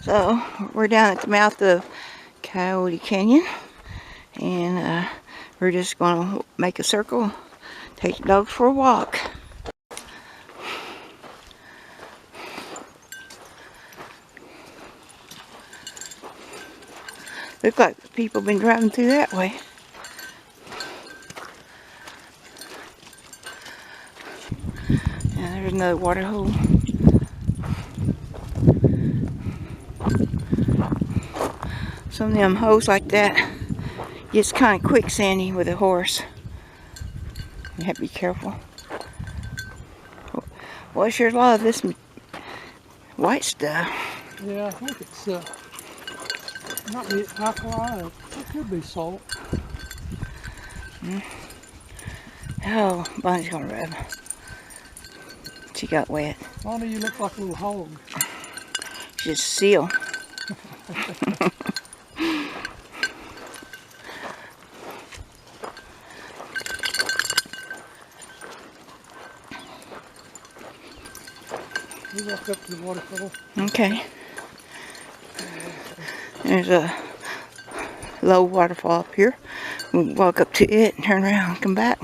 So we're down at the mouth of Coyote Canyon, and we're just going to make a circle, take the dogs for a walk. Looks like people have been driving through that way. And there's another water hole. Some of them holes like that gets kind of quicksandy with a horse. You have to be careful. Well, there's a lot of this white stuff. Yeah, I think it's not be alkaline. It could be salt. Oh, Bonnie's gonna rub. She got wet. Bonnie, you look like a little hog. She's a seal. We walk up to the waterfall. Okay. There's a low waterfall up here. We walk up to it and turn around and come back.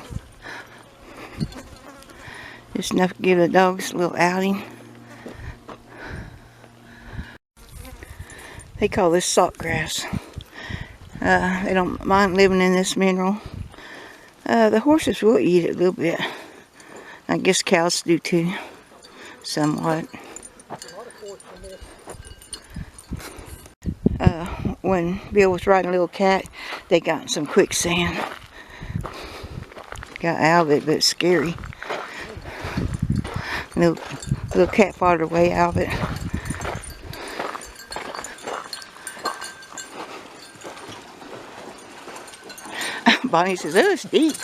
Just enough to give the dogs a little outing. They call this salt grass. They don't mind living in this mineral. The horses will eat it a little bit. I guess cows do too, somewhat. When Bill was riding a little cat, they got in some quicksand. Got out of it, but it's scary. Little cat fought her way out of it. Bonnie says, "Oh, it's deep."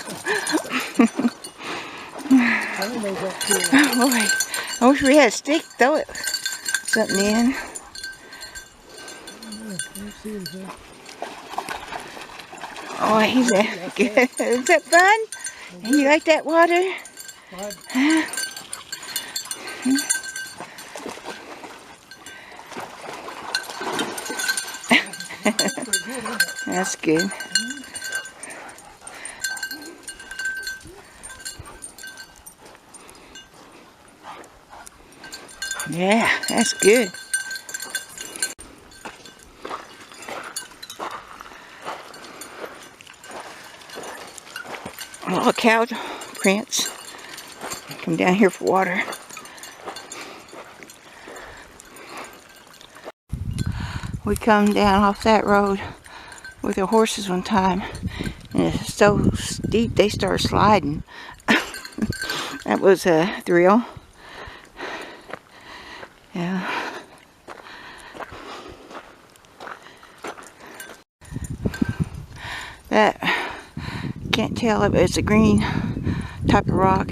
Oh, boy. I wish we had a stick to throw it something in. Oh, he's good. Is that fun? You like that water? Huh? That's good. Yeah, that's good. All cow prints. Come down here for water. We come down off that road with the horses one time, and it's so steep they start sliding. That was a thrill. Yeah. That, can't tell if it's a green type of rock,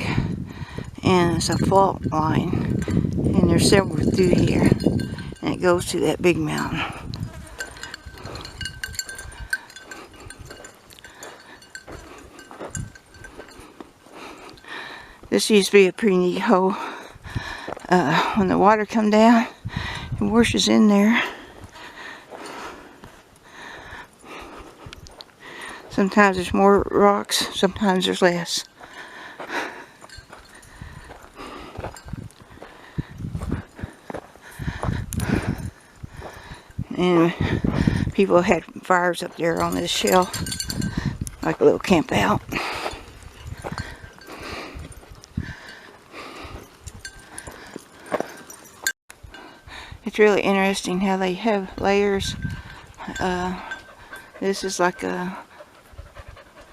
and it's a fault line, and there's several through here, and it goes to that big mountain. This used to be a pretty neat hole. When the water come down, it washes in there. Sometimes there's more rocks, sometimes there's less. And people had fires up there on this shelf, like a little camp out. It's really interesting how they have layers. This is like a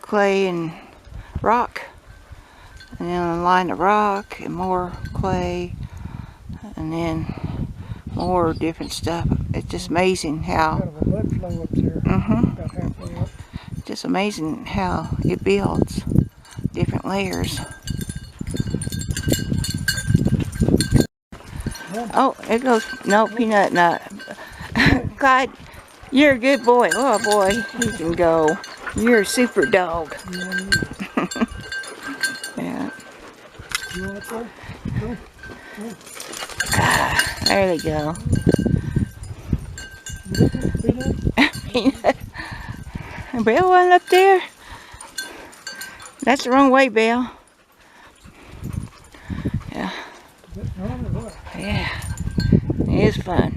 clay and rock, and then a line of rock and more clay, and then more different stuff. It's just amazing how. Kind of a mud flow up there. About halfway up. Just amazing how it builds different layers. Oh, it goes. No, peanut nut. Clyde, you're a good boy. Oh boy, he can go. You're a super dog. Yeah. You want to go? Go. There they go. Peanut. Belle wasn't up there. That's the wrong way, Belle. Yeah. Yeah. It is fun.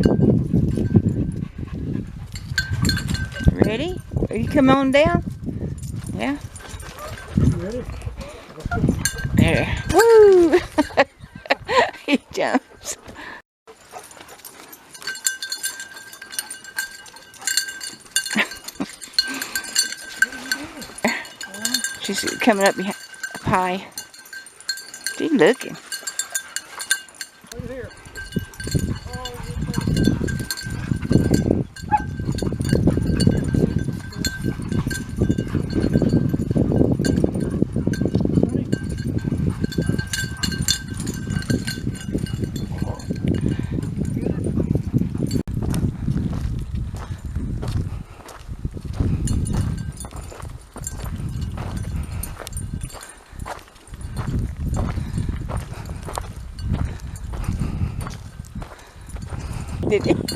Ready? Are you come on down? Yeah. Ready? There. Woo! He jumps. She's coming up behind up high. She's looking. Over here. Did he? That's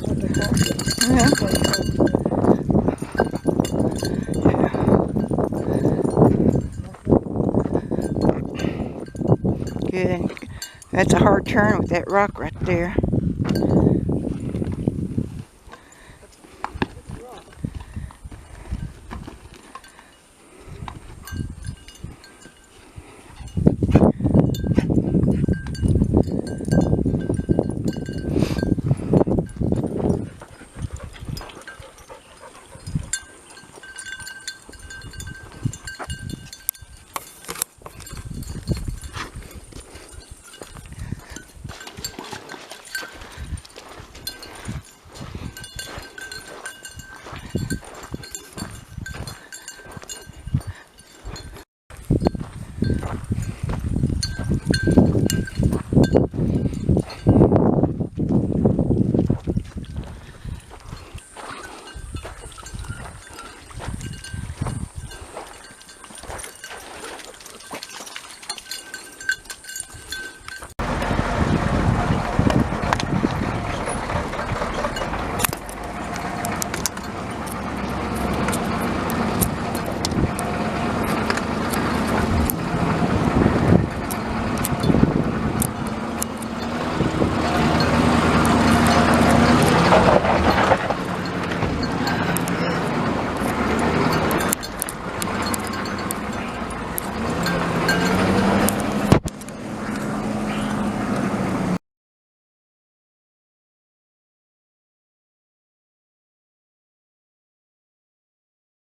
what they call it. Yeah. Good. That's a hard turn with that rock right there.